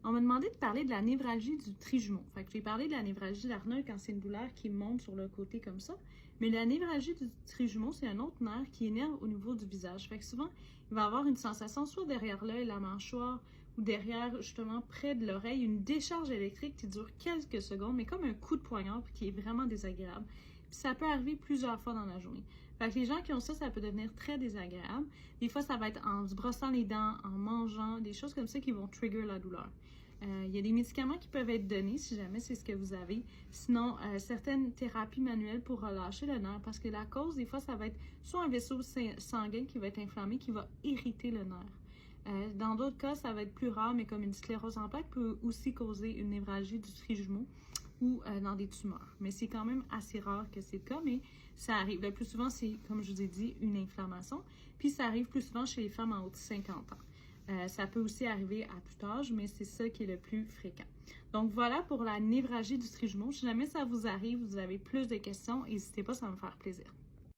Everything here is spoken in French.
On m'a demandé de parler de la névralgie du trijumeau. Fait que j'ai parlé de la névralgie d'Arnold quand c'est une douleur qui monte sur le côté comme ça. Mais la névralgie du trijumeau, c'est un autre nerf qui énerve au niveau du visage. Fait que souvent, il va avoir une sensation soit derrière l'œil, la mâchoire, ou derrière, justement, près de l'oreille, une décharge électrique qui dure quelques secondes, mais comme un coup de poignard qui est vraiment désagréable. Puis ça peut arriver plusieurs fois dans la journée. Fait que les gens qui ont ça, ça peut devenir très désagréable. Des fois, ça va être en se brossant les dents, en mangeant, des choses comme ça qui vont trigger la douleur. Il y a des médicaments qui peuvent être donnés si jamais c'est ce que vous avez. Sinon, certaines thérapies manuelles pour relâcher le nerf parce que la cause, des fois, ça va être soit un vaisseau sanguin qui va être inflammé, qui va irriter le nerf. Dans d'autres cas, ça va être plus rare, mais comme une sclérose en plaques peut aussi causer une névralgie du trijumeau ou dans des tumeurs. Mais c'est quand même assez rare que c'est le cas, mais ça arrive. Le plus souvent, c'est, comme je vous ai dit, une inflammation. Puis ça arrive plus souvent chez les femmes en haut de 50 ans. Ça peut aussi arriver à plus tard, mais c'est ça qui est le plus fréquent. Donc voilà pour la névralgie du trijumeau. Si jamais ça vous arrive, vous avez plus de questions, n'hésitez pas, ça va me faire plaisir.